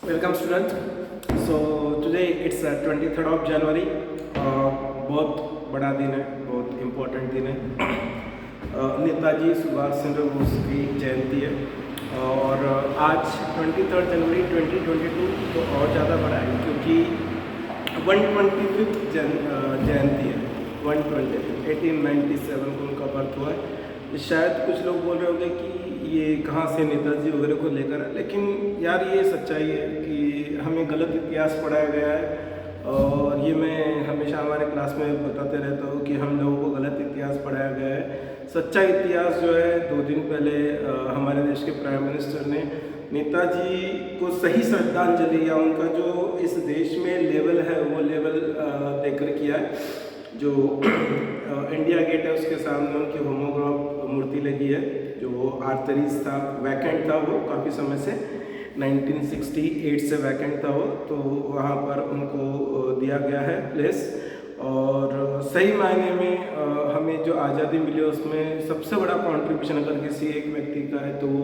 Welcome student. So today it's 23rd of January. बहुत बड़ा दिन है, बहुत इम्पोर्टेंट दिन है। नेताजी सुभाष चंद्र बोस की जयंती है और आज 23 जनवरी 2022 तो और ज़्यादा बड़ा है क्योंकि 125th जयंती है। 1897 को उनका बर्थ हुआ है। शायद कुछ लोग बोल रहे होंगे कि ये कहाँ से नेताजी वगैरह को लेकर है, लेकिन यार ये सच्चाई है कि हमें गलत इतिहास पढ़ाया गया है और ये मैं हमेशा हमारे क्लास में बताते रहता हूँ कि हम लोगों को गलत इतिहास पढ़ाया गया है। सच्चा इतिहास जो है 2 दिन पहले हमारे देश के प्राइम मिनिस्टर ने नेताजी को सही श्रद्धांजलि या उनका जो इस देश में लेवल है वो लेवल देकर किया है। जो इंडिया गेट है उसके सामने उनकी होमोग्राफ मूर्ति लगी है जो आर्थरीज था, वैकेंट था वो काफ़ी समय से, 1968 से वैकेंट था वो, तो वहाँ पर उनको दिया गया है प्लेस। और सही मायने में हमें जो आज़ादी मिली उसमें सबसे बड़ा कंट्रीब्यूशन अगर किसी एक व्यक्ति का है तो वो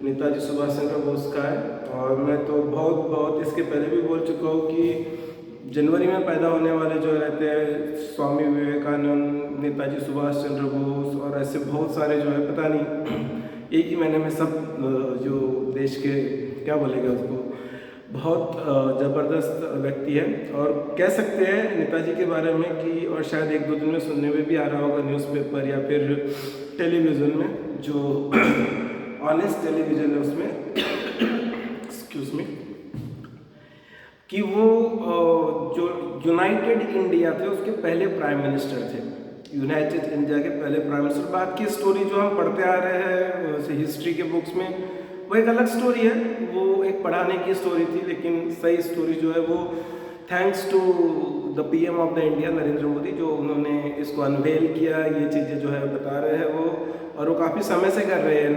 नेताजी सुभाष चंद्र बोस का है। और मैं तो बहुत इसके पहले भी बोल चुका हूँ कि जनवरी में पैदा होने वाले जो रहते हैं स्वामी विवेकानंद, नेताजी सुभाष चंद्र बोस और ऐसे बहुत सारे जो है पता नहीं एक ही महीने में सब जो देश के क्या बोलेंगे उसको बहुत ज़बरदस्त व्यक्ति है। और कह सकते हैं नेताजी के बारे में कि और शायद 1-2 दिन में सुनने में भी आ रहा होगा न्यूज़पेपर या फिर टेलीविज़न में, जो ऑनेस्ट टेलीविज़न है उसमें एक्सक्यूज़ मी, कि वो जो यूनाइटेड इंडिया थे उसके पहले प्राइम मिनिस्टर थे। यूनाइटेड इंडिया के पहले प्राइम मिनिस्टर। बात की स्टोरी जो हम पढ़ते आ रहे हैं हिस्ट्री के बुक्स में वो एक अलग स्टोरी है, वो एक पढ़ाने की स्टोरी थी, लेकिन सही स्टोरी जो है वो thanks to the PM of the India Narendra Modi, जो उन्होंने इसको अनवेल किया, ये चीज़ें जो है बता रहे हैं वो, और वो काफ़ी समय से कर रहे हैं।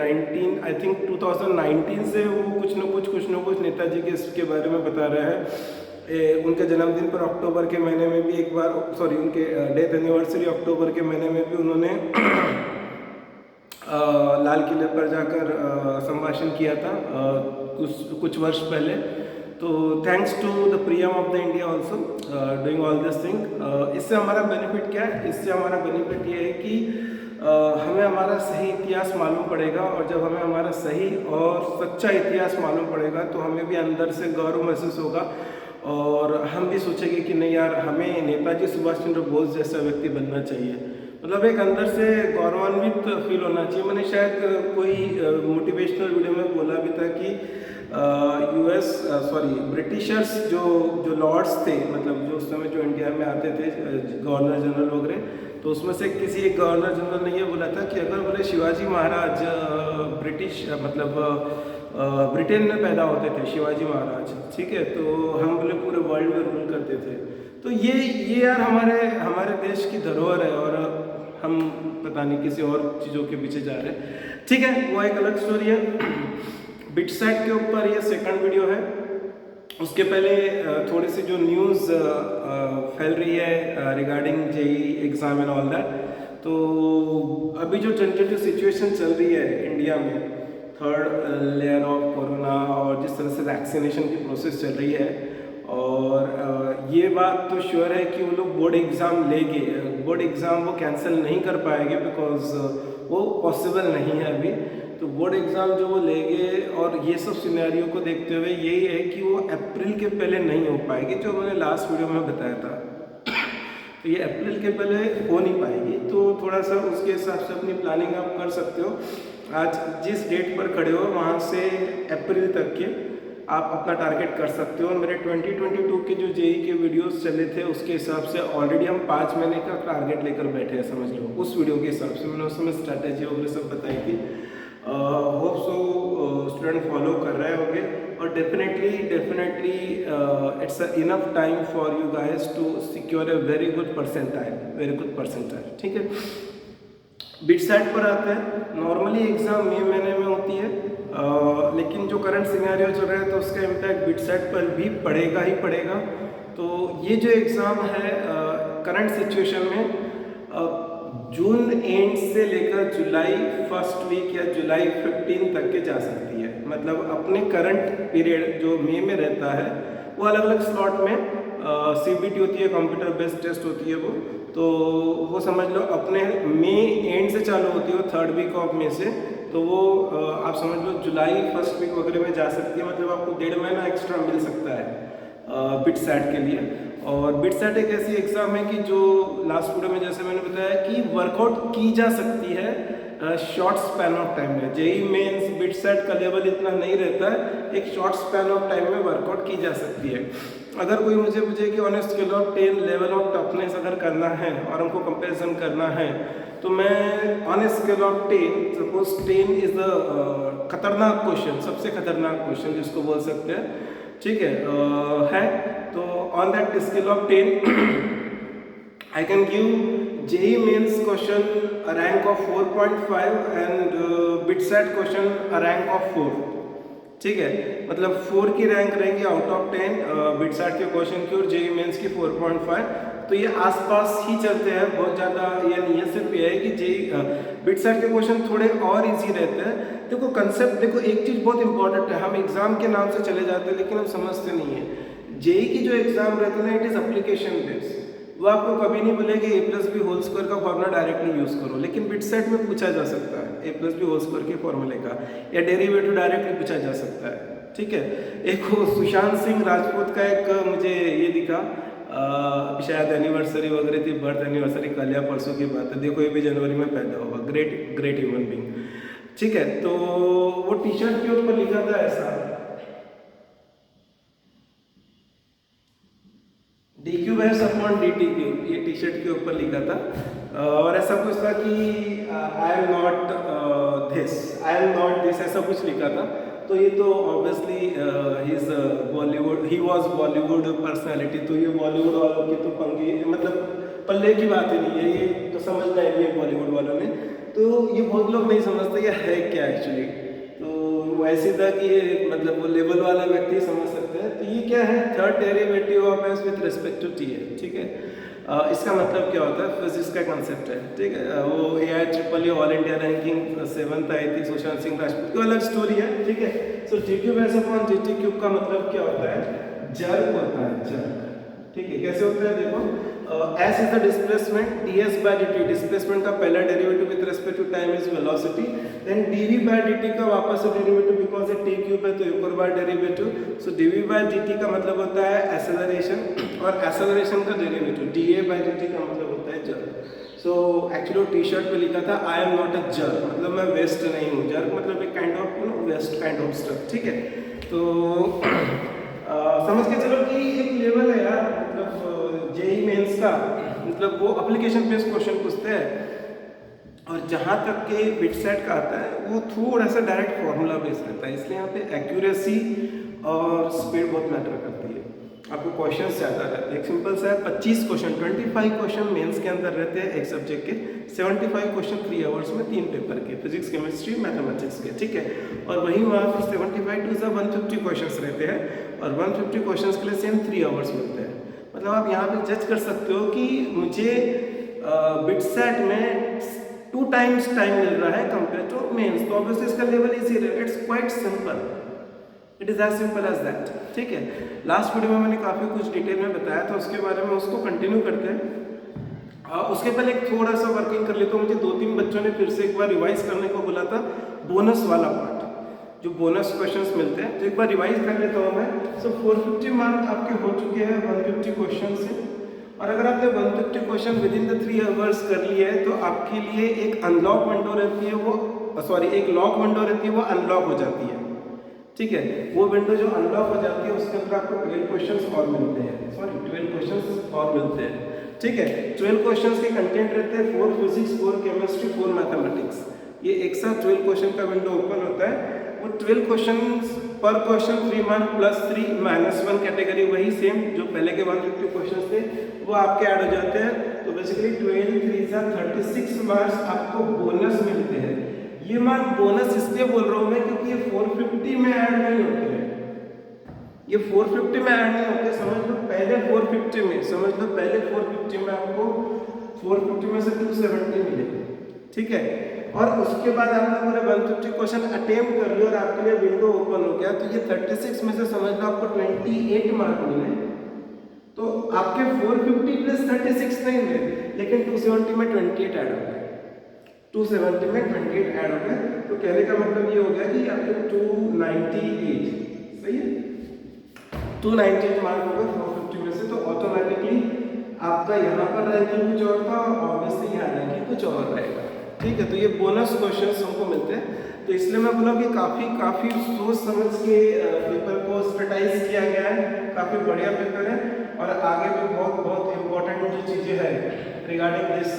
2019 से वो कुछ न कुछ नेताजी के इसके बारे में बता रहे हैं। उनके जन्मदिन पर अक्टूबर के महीने में भी एक बार, सॉरी उनके डेथ एनिवर्सरी अक्टूबर के महीने में भी उन्होंने लाल किले पर जाकर संभाषण किया था कुछ वर्ष पहले। तो thanks to the PM of the India also doing all this thing. इससे हमारा बेनिफिट क्या है? इससे हमारा बेनिफिट ये है कि हमें हमारा सही इतिहास मालूम पड़ेगा, और जब हमें हमारा सही और सच्चा इतिहास मालूम पड़ेगा तो हमें भी अंदर से गौरव महसूस होगा और हम भी सोचेंगे कि नहीं यार, हमें नेताजी सुभाष चंद्र बोस जैसा व्यक्ति बनना चाहिए। मतलब एक अंदर से गौरवान्वित फील होना चाहिए। मैंने शायद कोई मोटिवेशनल वीडियो में बोला भी था कि ब्रिटिशर्स जो लॉर्ड्स थे, मतलब जो उस समय जो इंडिया में आते थे गवर्नर जनरल वगैरह, तो उसमें से किसी एक गवर्नर जनरल ने ये बोला था कि अगर बोले शिवाजी महाराज ब्रिटेन में पैदा होते थे, शिवाजी महाराज, ठीक है, तो हम बोले पूरे वर्ल्ड में रूल करते थे। तो ये यार हमारे देश की धरोहर है और हम पता नहीं किसी और चीज़ों के पीछे जा रहे हैं। ठीक है, वो एक अलग स्टोरी है। बिटसेट के ऊपर ये सेकंड वीडियो है। उसके पहले थोड़ी सी जो न्यूज़ फैल रही है regarding JEE exam and all that. तो अभी जो टेंटेटिव सिचुएशन चल रही है इंडिया में, 3rd लेयर ऑफ कोरोना और जिस तरह से वैक्सीनेशन की प्रोसेस चल रही है, और ये बात तो श्योर है कि वो लोग बोर्ड एग्ज़ाम लेंगे। बोर्ड एग्ज़ाम वो कैंसिल नहीं कर पाएंगे बिकॉज वो पॉसिबल नहीं है अभी। तो बोर्ड एग्ज़ाम जो वो लेंगे, और ये सब सिनेरियो को देखते हुए यही है कि वो अप्रैल के पहले नहीं हो पाएगी, जो मैंने लास्ट वीडियो में बताया था। तो ये अप्रैल के पहले हो नहीं पाएगी, तो थोड़ा सा उसके हिसाब से अपनी प्लानिंग आप कर सकते हो। आज जिस डेट पर खड़े हो वहाँ से अप्रैल तक के आप अपना टारगेट कर सकते हो। और मेरे 2022 के जो जेईई के वीडियोस चले थे उसके हिसाब से ऑलरेडी हम 5 महीने का टारगेट लेकर बैठे हैं, समझ लो। उस वीडियो के हिसाब से मैंने उस समय स्ट्रैटेजी वगैरह सब बताई थी। होप सो स्टूडेंट फॉलो कर रहे होंगे, और definitely it's enough time for you guys to secure a very good percentile. ठीक है, बिटसेट पर आते हैं। नॉर्मली एग्ज़ाम मई महीने में होती है, लेकिन जो करंट सिनेरियो चल रहा है तो उसका इम्पैक्ट बिटसेट पर भी पड़ेगा ही पड़ेगा। तो ये जो एग्ज़ाम है करंट सिचुएशन में जून एंड से लेकर जुलाई फर्स्ट वीक या जुलाई 15 तक के जा सकती है। मतलब अपने करंट पीरियड जो मई में रहता है वो अलग अलग स्लॉट में CBT होती है, कंप्यूटर बेस्ड टेस्ट होती है वो, तो वो समझ लो अपने मई एंड से चालू होती है वो थर्ड वीक ऑफ मई से, तो वो आप समझ लो जुलाई फर्स्ट वीक वगैरह में जा सकती है। मतलब आपको 1.5 महीना एक्स्ट्रा मिल सकता है बिट सैट के लिए। और बिट सैट एक ऐसी एग्ज़ाम है कि जो लास्ट वीडियो में जैसे मैंने बताया कि वर्कआउट की जा सकती है शॉर्ट स्पैन ऑफ टाइम में। जेई मेंस बिट सैट का लेवल इतना नहीं रहता है, एक शॉर्ट स्पैन ऑफ टाइम में वर्कआउट की जा सकती है। अगर कोई मुझे पूछे कि on a scale of 10 level of toughness अगर करना है और हमको कंपैरिजन करना है, तो मैं on a scale of 10, suppose 10 is the खतरनाक क्वेश्चन, सबसे खतरनाक क्वेश्चन जिसको बोल सकते हैं, ठीक है तो on that scale of 10 I can give JEE Mains question a rank of 4.5 and BITSAT question a rank of 4, ठीक है। मतलब 4 की रैंक रहेगी आउट ऑफ 10 बिटसेट के क्वेश्चन की और जेई मेंस की 4.5, तो ये आसपास ही चलते हैं, बहुत ज़्यादा ये नहीं है। सिर्फ ये है कि जेई बिटसेट के क्वेश्चन थोड़े और इजी रहते हैं। देखो कंसेप्ट, देखो एक चीज़ बहुत इंपॉर्टेंट है, हम एग्जाम के नाम से चले जाते हैं लेकिन हम समझते नहीं है। जेई की जो एग्जाम रहती है ना, इट इज़ एप्लीकेशन बेस्ड, वो आपको कभी नहीं बोलेगा A+B होल स्क्वायर का फॉर्मूला डायरेक्टली यूज़ करो, लेकिन बिटसेट में पूछा जा सकता है A+B होल स्क्वायर के फॉर्मूले का, या डेरिवेटिव डायरेक्टली पूछा जा सकता है, ठीक है। एक वो सुशांत सिंह राजपूत का एक मुझे ये दिखा, शायद एनिवर्सरी वगैरह थी, बर्थ एनिवर्सरी कल या परसों की बात है, देखो ये भी जनवरी में पैदा हुआ, ग्रेट ग्रेट ह्यूमन बीइंग, ठीक है। तो वो टी शर्ट के ऊपर लिखा था ऐसा, DQ वैस अपॉन DTQ, ये टी शर्ट के ऊपर लिखा था, और ऐसा कुछ था कि आई एम नॉट दिस, ऐसा कुछ लिखा था। तो ये तो obviously he is Bollywood, he was Bollywood personality, तो ये बॉलीवुड वालों की तो पंगी, मतलब पल्ले की बात ही नहीं है, ये तो समझना ही नहीं है बॉलीवुड वालों ने, तो ये बहुत लोग नहीं समझते ये है क्या एक्चुअली। तो ऐसे था कि ये मतलब वो लेवल वाला व्यक्ति समझ सकते हैं। तो ये क्या है, third derivative of S with respect to T है, ठीक है। इसका मतलब क्या होता है, फिजिक्स का कंसेप्ट है, ठीक है। वो AI all India ranking 7th आई थी सुशांत सिंह राजपूत की, अलग स्टोरी है, ठीक है। सो DQ base upon DT cube का मतलब क्या होता है, जर्क होता है, जर्क, ठीक है। कैसे होता है देखो, S is the displacement, ds by dt displacement का पहला derivative with respect to time is velocity, then dv by dt का वापस से डेरिवेटिव, बिकॉज ये t क्यूब है तो एक और बार derivative, so dv by dt का मतलब होता है एक्सेलरेशन, और एक्सेलरेशन का डेरिवेटिव da by dt का मतलब होता है jerk. So actually T shirt पे लिखा था I am not a jerk, मतलब मैं वेस्ट नहीं हूँ, जर्क मतलब एक kind of waste kind of stuff, ठीक है। तो समझ के चलो कि एक लेवल है यार, मतलब जेई मेंस का, मतलब वो एप्लीकेशन बेस्ड क्वेश्चन पूछते हैं, और जहाँ तक के बिटसेट का आता है वो थोड़ा सा डायरेक्ट फॉर्मूला बेस्ड रहता है, इसलिए यहाँ पे एक्यूरेसी और स्पीड बहुत मैटर करती है। आपको क्वेश्चन ज़्यादा रहते हैं, एक सिंपल सा है 25 क्वेश्चन, 25 क्वेश्चन मेंस के अंदर रहते हैं एक सब्जेक्ट के, 75 क्वेश्चन 3 आवर्स में 3 पेपर के, फिजिक्स केमिस्ट्री मैथमेटिक्स के, ठीक है। और वहीं वहाँ पर 75 टू 150 क्वेश्चन रहते हैं, और 150 क्वेश्चन के लिए सेम 3 आवर्स मिलते हैं। मतलब आप यहाँ पे जज कर सकते हो कि मुझे बिटसेट में 2 टाइम्स टाइम मिल रहा है कंपेयर टू मेंस, तो ऑब्वियसली इसका लेवल इजी है, it's quite simple, it is as simple as that, ठीक है। लास्ट वीडियो में मैंने काफ़ी कुछ डिटेल में बताया था उसके बारे में, उसको कंटिन्यू करते हैं। उसके पहले एक थोड़ा सा वर्किंग कर लेता हूँ, मुझे 2-3 बच्चों ने फिर से एक बार रिवाइज करने को बोला था, बोनस वाला पार्ट, जो बोनस क्वेश्चंस मिलते हैं, तो एक बार रिवाइज कर लेता हूँ मैं। सो 450 मार्क आपके हो चुके हैं 150 क्वेश्चन से, और अगर आपने 150 question with in the 3 hours कर लिए है, तो आपके लिए एक अनलॉक विंडो रहती है, वो सॉरी एक लॉक विंडो रहती है, वो अनलॉक हो जाती है, ठीक है। वो विंडो जो अनलॉक हो जाती है उसके अंदर आपको 12 क्वेश्चंस और मिलते हैं, सॉरी 12 क्वेश्चंस और मिलते हैं, ठीक है। 12 क्वेश्चंस के कंटेंट रहते हैं 4 फिजिक्स, 4 केमिस्ट्री, 4 मैथमेटिक्स, ये एक साथ 12 क्वेश्चन का विंडो ओपन होता है। वो 12 क्वेश्चंस पर क्वेश्चन 3 मार्क प्लस 3 -1 कैटेगरी, वही सेम जो पहले के 150 क्वेश्चंस थे वो आपके ऐड हो जाते हैं। तो बेसिकली 12 3 36 मार्क्स आपको बोनस मिलते हैं। ये मार्क बोनस इसलिए बोल रहा हूँ मैं क्योंकि ये 450 में ऐड नहीं होते हैं, ये 450 में ऐड नहीं होते, समझ लो पहले 450 में, समझ लो पहले 450 में आपको 450 में से 270 मिले, ठीक है। और उसके बाद आपने पूरे 150 क्वेश्चन अटेम्प्ट कर लिया और आपके लिए विंडो ओपन हो गया, तो ये 36 में से समझ लो आपको 28 मार्क मिले। तो आपके 450 प्लस 36 नहीं मिले, लेकिन 270 में 28 ऐड हो गए, 270 में 28 ऐड हो गए। तो कहने का मतलब ये हो गया कि आपके 298, सही है, 298 मार्क हो गए 450 में से। तो ऑटोमेटिकली आपका यहाँ पर रैंकिंग कुछ और था, ऑब्वियसली यहाँ रैंकिंग कुछ और रहेगा, ठीक है। तो ये बोनस क्वेश्चंस हमको मिलते हैं, तो इसलिए मैं बोला कि काफ़ी सोच समझ के पेपर को स्ट्रेटाइज किया गया है, काफ़ी बढ़िया पेपर है। और आगे भी बहुत इम्पोर्टेंट जो चीज़ें हैं रिगार्डिंग दिस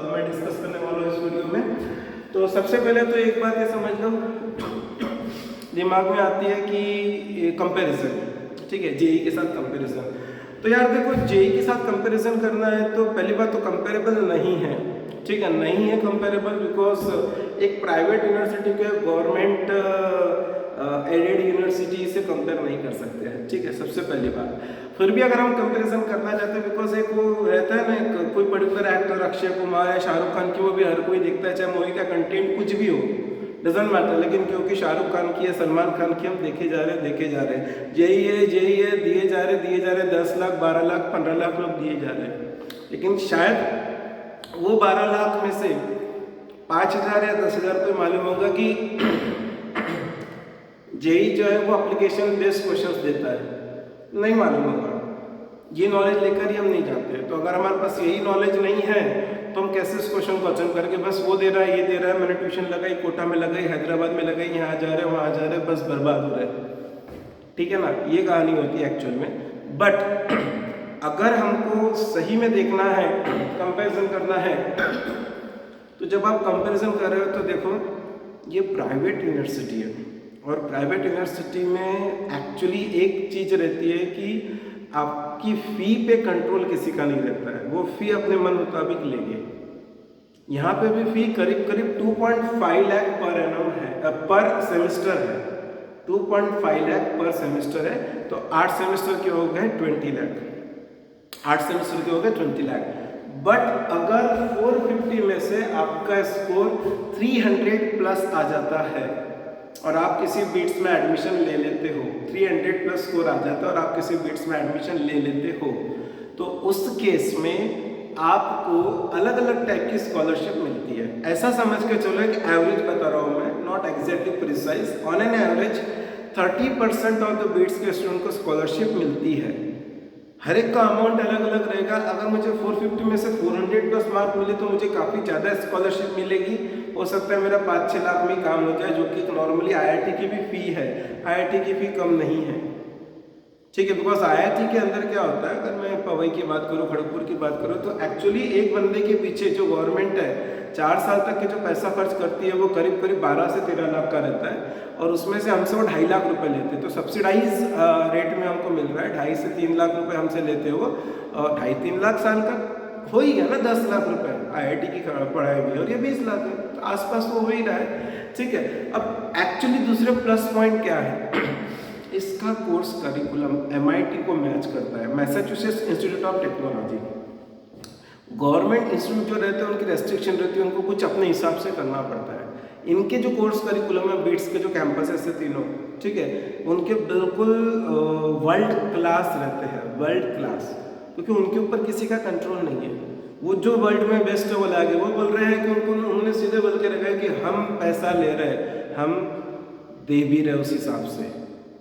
मैं डिस्कस करने वाला हूँ इस वीडियो में। तो सबसे पहले तो एक बात ये समझ लो दिमाग में आती है कि कंपैरिजन, ठीक है, जेई के साथ कंपैरिजन। तो यार देखो, जेई के साथ कंपैरिजन करना है तो पहली बात तो कंपेरेबल नहीं है, ठीक है, नहीं है कंपेरेबल, बिकॉज एक प्राइवेट यूनिवर्सिटी के गवर्नमेंट एडेड यूनिवर्सिटी से कंपेयर नहीं कर सकते हैं, ठीक है, सबसे पहली बात। फिर भी अगर हम कंपैरिजन करना चाहते हैं, बिकॉज एक वो रहता है ना, कोई पर्टिकुलर एक्टर अक्षय कुमार या शाहरुख खान की वो भी हर कोई देखता है, चाहे मूवी का कंटेंट कुछ भी हो, डजंट मैटर, लेकिन क्योंकि शाहरुख खान की है, सलमान खान की, हम देखे जा रहे हैं, जेई है दिए जा रहे 10 लाख 12 लाख 15 लाख लोग दिए जा रहे हैं, लेकिन शायद वो 12 लाख में से 5,000 या 10,000 को मालूम होगा कि जेई जो है वो एप्लीकेशन बेस्ड क्वेश्चंस देता है, नहीं मालूम होगा। ये नॉलेज लेकर ही हम नहीं जाते, तो अगर हमारे पास यही नॉलेज नहीं है तो हम कैसे इस क्वेश्चन को अटेम्प्ट करके बस वो दे रहा है, ये दे रहा है, मैंने ट्यूशन लगाई, कोटा में लगाई, हैदराबाद में लगाई, यहाँ जा रहे वहाँ जा रहे, बस बर्बाद हो रहे, ठीक है ना, ये कहानी होती है एक्चुअल में। बट अगर हमको सही में देखना है, कंपैरिजन करना है, तो जब आप कंपैरिजन कर रहे हो तो देखो ये प्राइवेट यूनिवर्सिटी है, और प्राइवेट यूनिवर्सिटी में एक्चुअली एक चीज़ रहती है कि आपकी फ़ी पे कंट्रोल किसी का नहीं रहता है, वो फ़ी अपने मन मुताबिक लेंगे। यहाँ पे भी फ़ी करीब 2.5 लाख पर एनम है, पर सेमेस्टर है, 2.5 लाख पर सेमेस्टर है। तो 8 सेमेस्टर के हो गए 20 लाख, 8 सेमेस्टर के हो गए 20 लाख। बट अगर 450 में से आपका स्कोर 300 प्लस आ जाता है और आप किसी बीट्स में एडमिशन ले लेते हो, 300 प्लस स्कोर आ जाता है और आप किसी बीट्स में एडमिशन ले लेते हो, तो उस केस में आपको अलग अलग टाइप की स्कॉलरशिप मिलती है। ऐसा समझ के चलो, एक एवरेज बता रहा हूँ मैं, not exactly precise, on an average 30% of the BITS के स्टूडेंट को स्कॉलरशिप मिलती है। हर एक का अमाउंट अलग अलग रहेगा। अगर मुझे 450 में से 400 प्लस मार्क मिले तो मुझे काफ़ी ज़्यादा स्कॉलरशिप मिलेगी, हो सकता है मेरा 5-6 लाख में काम हो जाए, जो कि नॉर्मली आईआईटी की भी फ़ी है, आईआईटी की फ़ी कम नहीं है, ठीक है। बिकॉज आईआईटी के अंदर क्या होता है, अगर मैं पवई की बात करूँ, खड़गपुर की बात करूँ, तो एक्चुअली एक बंदे के पीछे जो गवर्नमेंट है 4 साल तक के जो पैसा खर्च करती है वो करीब 12 से 13 लाख का रहता है, और उसमें से हमसे वो 2.5 लाख रुपए लेते हैं। तो सब्सिडाइज रेट में हमको मिल रहा है 2.5 से 3 लाख रुपए हमसे लेते हो, और 2.5-3 लाख साल का हो ही गया ना, 10 लाख रुपए आईआईटी की पढ़ाई भी, और ये 20 लाख है, तो आसपास तो हो ही रहा है, ठीक है। अब एक्चुअली दूसरे प्लस पॉइंट क्या है, इसका कोर्स करिकुलम एमआईटी को मैच करता है, Massachusetts institute of technology. Government institute जो रहते हैं उनकी रेस्ट्रिक्शन रहती है, उनको कुछ अपने हिसाब से करना पड़ता है। इनके जो कोर्स करिकुलम है, बीट्स के जो कैंपस है तीनों, ठीक है, उनके बिल्कुल वर्ल्ड क्लास रहते हैं, वर्ल्ड क्लास, क्योंकि उनके ऊपर किसी का कंट्रोल नहीं है। वो जो वर्ल्ड में बेस्ट है वो लागे, वो बोल रहे हैं कि उन्होंने सीधे बोल के रखा है कि हम पैसा ले रहे हैं, हम दे भी रहे उस हिसाब से।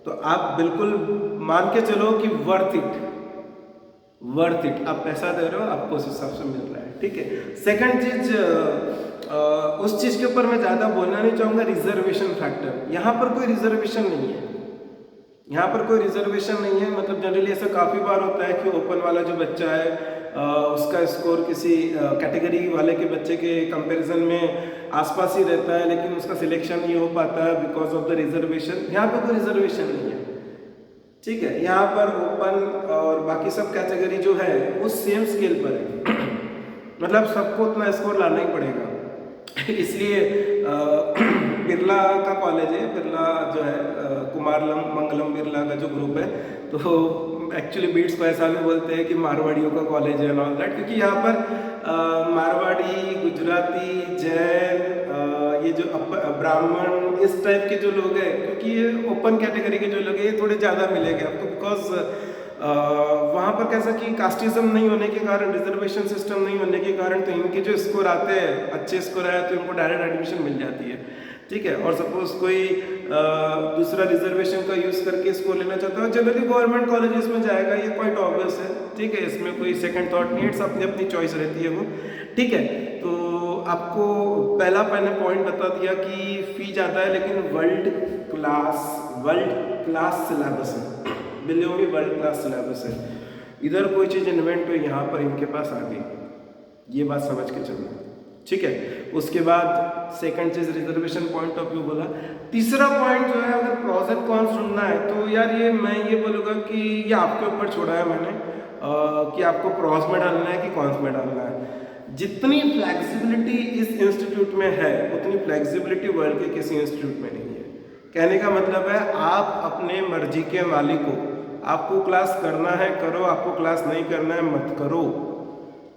तो आप बिल्कुल मान के चलो कि वर्थ इट, आप पैसा दे रहे हो, आपको उस हिसाब से मिल रहा है, ठीक है। सेकंड चीज, उस चीज़ के ऊपर मैं ज़्यादा बोलना नहीं चाहूँगा, रिजर्वेशन फैक्टर। यहाँ पर कोई रिजर्वेशन नहीं है, यहाँ पर कोई रिजर्वेशन नहीं है। मतलब जनरली ऐसा काफ़ी बार होता है कि ओपन वाला जो बच्चा है उसका स्कोर किसी कैटेगरी वाले के बच्चे के कंपैरिजन में आसपास ही रहता है, लेकिन उसका सिलेक्शन नहीं हो पाता है बिकॉज ऑफ द रिजर्वेशन। यहाँ पर कोई रिजर्वेशन नहीं है, ठीक है। यहाँ पर ओपन और बाकी सब कैटेगरी जो है वो सेम स्केल पर है मतलब सबको उतना स्कोर लाना ही पड़ेगा। इसलिए बिरला का कॉलेज है, बिरला जो है कुमार मंगलम बिरला का जो ग्रुप है, तो एक्चुअली बीट्स को ऐसा भी बोलते हैं कि मारवाड़ियों का कॉलेज है एंड ऑल दैट, क्योंकि यहाँ पर मारवाड़ी, गुजराती, जैन, ये जो ब्राह्मण, इस टाइप के जो लोग हैं, क्योंकि ये ओपन कैटेगरी के जो लोग हैं ये थोड़े ज़्यादा मिलेंगे आपको, बिकॉज वहाँ पर कैसा कि कास्टिज्म नहीं होने के कारण, रिजर्वेशन सिस्टम नहीं होने के कारण, तो इनके जो स्कोर आते हैं, अच्छे स्कोर आए तो इनको डायरेक्ट एडमिशन मिल जाती है, ठीक है। और सपोज कोई दूसरा रिजर्वेशन का यूज़ करके इसको लेना चाहता है, जनरली गवर्नमेंट कॉलेजेस में जाएगा, ये क्वाइट ऑब्वियस है, ठीक है। इसमें कोई सेकंड थॉट नहीं है, अपनी अपनी चॉइस रहती है वो, ठीक है। तो आपको पहला मैंने पॉइंट बता दिया कि फ़ी ज़्यादा है, लेकिन वर्ल्ड क्लास सिलेबस है, दिल्ली में वर्ल्ड क्लास सिलेबस है। इधर कोई चीज़ इन्वेंट हुई, यहाँ पर इनके पास आ गई, ये बात समझ के चलना, ठीक है। उसके बाद second cheese reservation point of view बोला। तीसरा पॉइंट जो है, अगर प्रॉस एंड कॉन्स ढूंढना है तो यार ये मैं ये बोलूँगा कि ये आपके ऊपर छोड़ा है मैंने, कि आपको प्रॉस में डालना है कि कॉन्स में डालना है। जितनी फ्लेक्सिबिलिटी इस इंस्टीट्यूट में है उतनी फ्लेक्सिबिलिटी वर्ल्ड के किसी इंस्टीट्यूट में नहीं है। कहने का मतलब है आप अपने मर्जी के मालिक हो, आपको क्लास करना है करो, आपको क्लास नहीं करना है मत करो।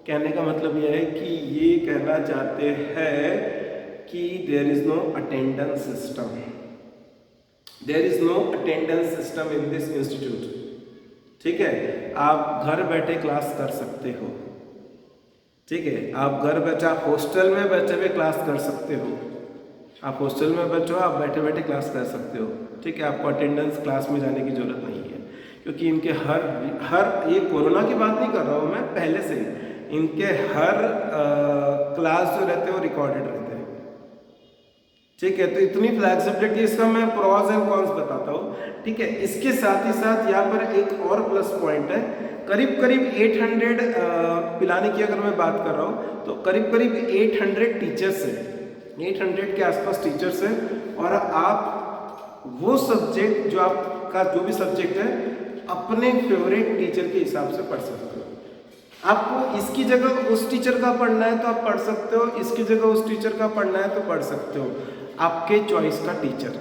कहने का मतलब यह है कि ये कहना चाहते हैं कि there is no attendance system, there is no attendance system in this institute, ठीक है। आप घर बैठे क्लास कर सकते हो, ठीक है। आप घर बैठे, आप हॉस्टल में बैठे हुए क्लास कर सकते हो, आप हॉस्टल में बैठे हो, आप बैठे बैठे क्लास कर सकते हो, ठीक है। आपको अटेंडेंस क्लास में जाने की जरूरत नहीं है, क्योंकि इनके हर ये कोरोना की बात नहीं कर रहा हूँ मैं, पहले से इनके हर क्लास जो रहते हैं वो रिकॉर्डेड रहते हैं, ठीक है। तो इतनी फ्लैक्सिबिलिटी, इसका मैं प्रॉस एंड कॉन्स बताता हूँ, ठीक है। इसके साथ ही साथ यहाँ पर एक और प्लस पॉइंट है, करीब करीब 800 पिलाने की अगर मैं बात कर रहा हूँ तो करीब करीब 800 टीचर्स हैं, 800 के आसपास टीचर्स हैं। और आप वो सब्जेक्ट जो आपका जो भी सब्जेक्ट है अपने फेवरेट टीचर के हिसाब से पढ़ सकते हो। आपको इसकी जगह उस टीचर का पढ़ना है तो आप पढ़ सकते हो, इसकी जगह उस टीचर का पढ़ना है तो पढ़ सकते हो, आपके चॉइस का टीचर,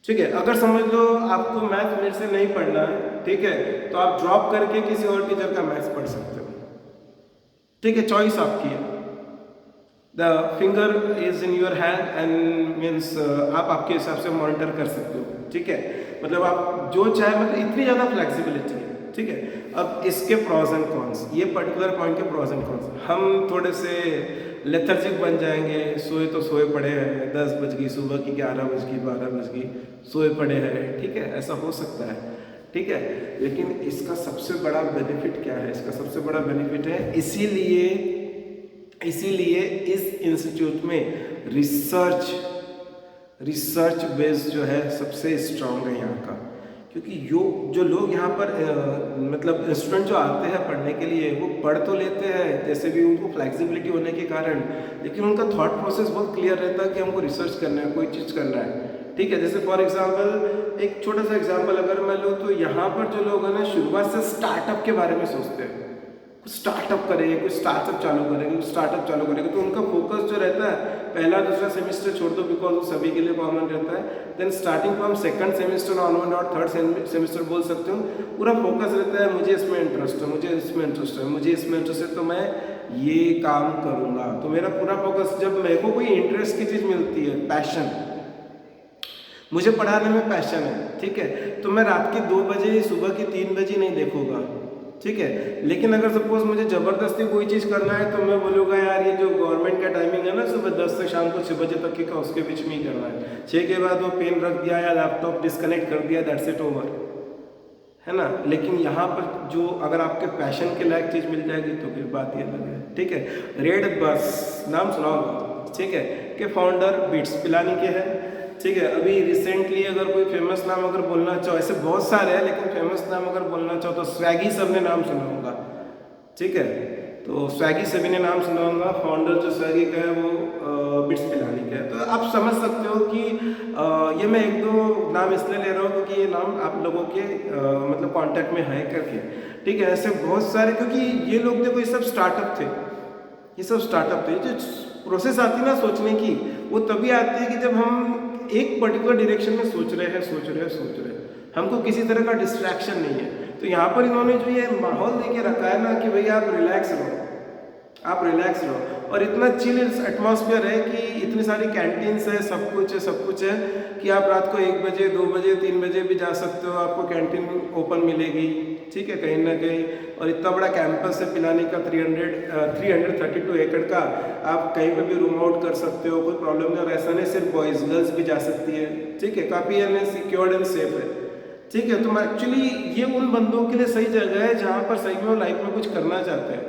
ठीक है। अगर समझ लो आपको मैथ मेरे से नहीं पढ़ना है, ठीक है, तो आप ड्रॉप करके किसी और टीचर का मैथ्स पढ़ सकते हो, ठीक है। चॉइस आपकी है, the finger is in your hand and means आप आपके हिसाब से मॉनिटर कर सकते हो, ठीक है। मतलब आप जो चाहे, मतलब इतनी ज़्यादा फ्लेक्सिबिलिटी है, ठीक है। अब इसके प्रॉस एंड कॉन्स, ये पर्टिकुलर पॉइंट के प्रॉस एंड कॉन्स, हम थोड़े से लेथर्जिक बन जाएंगे, सोए तो सोए पड़े हैं, 10 बज गई सुबह की, 11 बज गई, 12 बज गई, सोए पड़े हैं, ठीक है, ऐसा हो सकता है, ठीक है। लेकिन इसका सबसे बड़ा बेनिफिट क्या है? इसका सबसे बड़ा बेनिफिट है, इसीलिए इस इंस्टीट्यूट में रिसर्च बेस जो है सबसे स्ट्रांग है यहाँ का, क्योंकि जो लोग यहाँ पर मतलब स्टूडेंट जो आते हैं पढ़ने के लिए, वो पढ़ तो लेते हैं जैसे भी, उनको फ्लेक्सिबिलिटी होने के कारण, लेकिन उनका थॉट प्रोसेस बहुत क्लियर रहता है कि हमको रिसर्च करना है, कोई चीज़ करना है, ठीक है। जैसे फॉर एग्जांपल, एक छोटा सा एग्जांपल अगर मैं लूँ तो यहाँ पर जो लोग हैं ना, शुरुआत से स्टार्टअप के बारे में सोचते हैं, कुछ स्टार्टअप करेंगे, कुछ स्टार्टअप चालू करेंगे, तो उनका फोकस जो रहता है, पहला दूसरा सेमेस्टर छोड़ दो, बिकॉज वो सभी के लिए कॉमन रहता है, then starting from second semester onward और थर्ड सेमेस्टर बोल सकते हो, पूरा फोकस रहता है, मुझे इसमें इंटरेस्ट है, मुझे इसमें इंटरेस्ट है, तो मैं ये काम करूँगा। तो मेरा पूरा फोकस, जब मेरे को कोई इंटरेस्ट की चीज़ मिलती है, पैशन, मुझे पढ़ाने में पैशन है, ठीक है, तो मैं रात के 2 बजे, सुबह के 3 बजे नहीं देखूंगा, ठीक है। लेकिन अगर सपोज मुझे ज़बरदस्ती कोई चीज़ करना है तो मैं बोलूँगा यार ये जो गवर्नमेंट का टाइमिंग है ना, सुबह 10 से शाम को 6 बजे तक की का, उसके बीच में ही करना है। 6 के बाद वो पेन रख दिया या लैपटॉप डिस्कनेक्ट कर दिया, दैट्स इट ओवर, है ना। लेकिन यहाँ पर जो अगर आपके पैशन के लायक चीज़ मिल जाएगी तो फिर बात ये अलग है, ठीक है। रेड बस नाम सुना होगा, ठीक है, के फाउंडर बीट्स पिलानी के हैं, ठीक है। अभी रिसेंटली अगर कोई फेमस नाम अगर बोलना चाहो, ऐसे बहुत सारे हैं, लेकिन फेमस नाम अगर बोलना चाहो तो स्वैगी सबने नाम सुना होगा, ठीक है। तो स्वैगी सभी ने नाम सुना होगा, फाउंडर जो स्वैगी का है वो बिट्स पिलानी का है। तो आप समझ सकते हो कि ये मैं 1-2 नाम इसलिए ले रहा हूँ क्योंकि ये नाम आप लोगों के मतलब कॉन्टैक्ट में है करके, ठीक है। ऐसे बहुत सारे, क्योंकि ये लोग देखो, ये सब स्टार्टअप थे, जो प्रोसेस आती है ना सोचने की, वो तभी आती है कि जब हम एक पर्टिकुलर डायरेक्शन में सोच रहे हैं, हमको किसी तरह का डिस्ट्रैक्शन नहीं है। तो यहाँ पर इन्होंने जो ये माहौल दे के रखा है ना कि भैया आप रिलैक्स रहो, आप रिलैक्स रहो। और इतना चिल एटमॉस्फेयर है कि इतनी सारी कैंटीन्स है, सब कुछ है कि आप रात को 1 बजे 2 बजे 3 बजे भी जा सकते हो, आपको कैंटीन ओपन मिलेगी, ठीक है, कहीं ना कहीं। और इतना बड़ा कैंपस है पिलानी का, 332 एकड़ का, आप कहीं पर भी रूम आउट कर सकते हो, कोई प्रॉब्लम नहीं। और ऐसा नहीं सिर्फ बॉयज़, गर्ल्स भी जा सकती है, ठीक है, काफ़ी सिक्योर्ड एंड सेफ है, ठीक है। तो एक्चुअली ये उन बंदों के लिए सही जगह है जहाँ पर सही में वो लाइफ में कुछ करना चाहते हैं,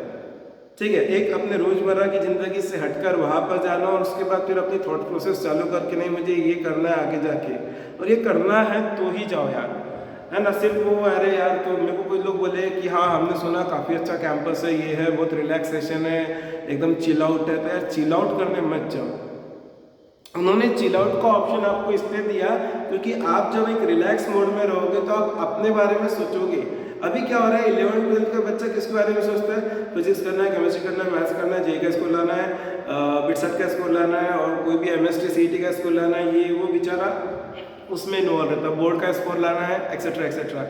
ठीक है। एक अपने रोज़मर्रा की ज़िंदगी से हटकर वहाँ पर जाना और उसके बाद फिर अपनी थॉट प्रोसेस चालू करके नहीं मुझे ये करना है आगे जाके, और ये करना है तो ही जाओ यार, है ना। सिर्फ वो अरे यार, तो मेरे को कोई लोग बोले कि हाँ हमने सुना काफ़ी अच्छा कैंपस है, ये है, बहुत रिलैक्सेशन है, एकदम चिल आउट है, तो यार चिल आउट करने मत जाओ। उन्होंने चिल आउट का ऑप्शन आपको इसलिए दिया क्योंकि आप जब एक रिलैक्स मोड में रहोगे तो आप अपने बारे में सोचोगे। अभी क्या हो रहा है, 11th-12th का बच्चा किसके बारे में सोचता है, फिजिक्स करना है, केमिस्ट्री करना है, मैथ्स करना है, जेई का स्कोर लाना है, बिटसेट का स्कोर लाना है, और कोई भी एमएसटी सीईटी का स्कोर लाना है, ये वो बेचारा उसमें इन्वॉल्व रहता है, बोर्ड का स्कोर लाना है, एक्सेट्रा एक्सेट्रा।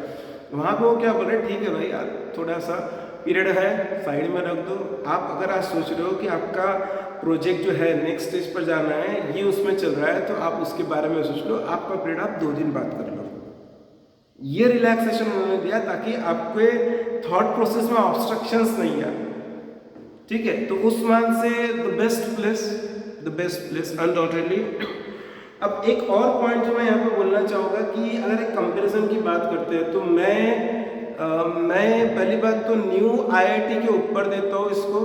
वहाँ पे वो क्या बोल रहे, ठीक है भाई यार, थोड़ा सा पीरियड है, साइड में रख दो। आप अगर आज सोच रहे हो कि आपका प्रोजेक्ट जो है नेक्स्ट स्टेज पर जाना है, ये उसमें चल रहा है, तो आप उसके बारे में सोच लो, आपका पीरियड आप 2 दिन बाद कर लो। ये रिलैक्सेशन उन्होंने दिया ताकि आपके थॉट प्रोसेस में ऑब्स्ट्रक्शंस नहीं आए, ठीक है। तो उस्मान से द बेस्ट प्लेस अनडाउटेडली। अब एक और पॉइंट जो मैं यहाँ पे बोलना चाहूँगा कि अगर एक कंपैरिजन की बात करते हैं तो मैं पहली बात तो न्यू आईआईटी के ऊपर देता हूँ इसको,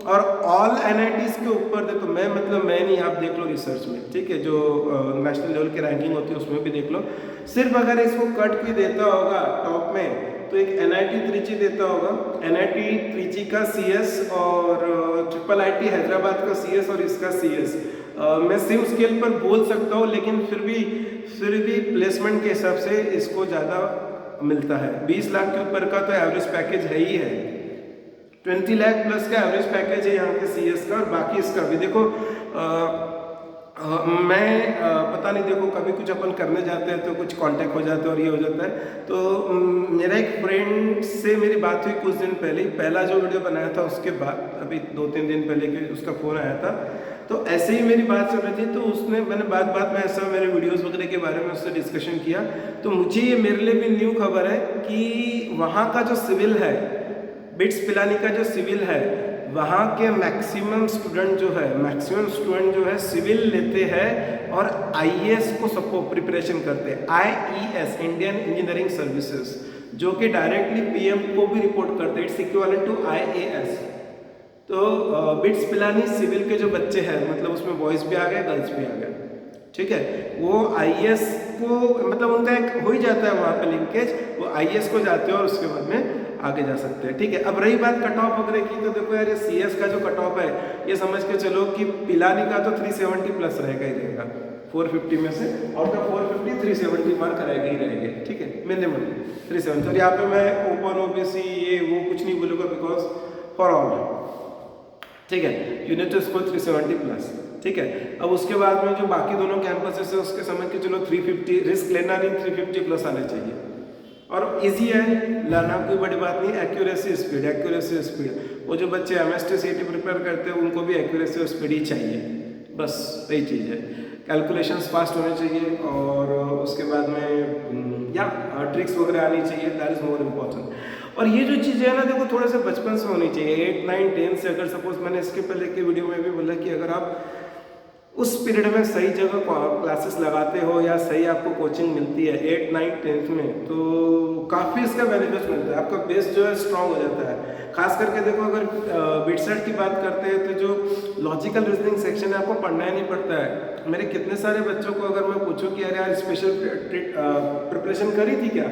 और ऑल एनआईटीज़ के ऊपर देता हूँ। मैं मतलब मैं नहीं, आप देख लो रिसर्च में, ठीक है, जो नेशनल लेवल की रैंकिंग होती है उसमें भी देख लो। सिर्फ अगर इसको कट भी देता होगा टॉप में तो एक एनआईटी त्रिची देता होगा, एनआईटी त्रिची का सीएस और ट्रिपल आईटी हैदराबाद का सीएस और इसका सीएस मैं सेम स्केल पर बोल सकता हूँ, लेकिन फिर भी प्लेसमेंट के हिसाब से इसको ज़्यादा मिलता है। 20 लाख के ऊपर का तो एवरेज पैकेज है ही है, 20 लाख प्लस का एवरेज पैकेज है यहाँ के सीएस का, और बाकी इसका भी देखो। मैं पता नहीं, देखो कभी कुछ अपन करने जाते हैं तो कुछ कांटेक्ट हो जाता है और ये हो जाता है। तो मेरा एक फ्रेंड से मेरी बात हुई कुछ दिन पहले, पहला जो वीडियो बनाया था उसके बाद अभी 2-3 दिन पहले के उसका फ़ोन आया था, तो ऐसे ही मेरी बात चल रही थी, तो मैंने बात में ऐसा मेरे वीडियोस वगैरह के बारे में उससे डिस्कशन किया। तो मुझे ये मेरे लिए भी न्यू खबर है कि वहाँ का जो सिविल है, बिट्स पिलानी का जो सिविल है, वहाँ के मैक्सिमम स्टूडेंट जो है सिविल लेते हैं और आईएएस को सबको प्रिपरेशन करते हैं। आईईएस, इंडियन इंजीनियरिंग सर्विसेज, जो कि डायरेक्टली पीएम को भी रिपोर्ट करते हैं, इट्स इक्विवेलेंट टू आईएएस। तो बिट्स पिलानी सिविल के जो बच्चे हैं, मतलब उसमें बॉयज़ भी आ गए, गर्ल्स भी आ गए, ठीक है, वो आईएएस को मतलब उनका एक हो ही जाता है वहाँ पे लिंकेज, वो आईएएस को जाते हैं और उसके बाद में आगे जा सकते हैं, ठीक है। अब रही बात कट ऑफ वगैरह की, तो देखो यार ये सीएस का जो कट ऑफ है, ये समझ के चलो कि पिलानी का तो 370 प्लस रहेगा ही रहेगा 450 में से, और का 450 370 मार्क रहेगा ही रहेगा, ठीक है, मिनिमम 370। और यहाँ पे मैं ओपन ओबीसी ये वो कुछ नहीं बोलूँगा, बिकॉज फॉर ऑल, ठीक है, यूनिट टू स्कोर 370 प्लस, ठीक है। अब उसके बाद में जो बाकी दोनों कैंपसेस है उसके समझ के चलो 350, रिस्क लेना नहीं, 350 प्लस आने चाहिए, और इजी है लाना, कोई बड़ी बात नहीं। एक्यूरेसी स्पीड, वो जो बच्चे एमएसटी सीईटी प्रिपेयर करते हैं उनको भी एक्यूरेसी और स्पीड ही चाहिए, बस वही चीज़ है। कैलकुलेशंस फास्ट होने चाहिए, और उसके बाद में या ट्रिक्स वगैरह आनी चाहिए, दैट इज़ मोर इम्पॉर्टेंट। और ये जो चीज़ें है ना, देखो थोड़ा सा बचपन से होनी चाहिए, 8, 9, 10 से। अगर सपोज मैंने इसके पहले के वीडियो में भी बोला कि अगर आप उस पीरियड में सही जगह क्लासेस लगाते हो या सही आपको कोचिंग मिलती है 8, 9, 10th में, तो काफ़ी इसका बेनिफिट मिलता है, आपका बेस जो है स्ट्रांग हो जाता है। खास करके देखो अगर बिटसेट की बात करते हैं तो जो लॉजिकल रीजनिंग सेक्शन है आपको पढ़ना ही नहीं पड़ता है। मेरे कितने सारे बच्चों को अगर मैं पूछूं कि अरे यार स्पेशल प्रिपरेशन करी थी क्या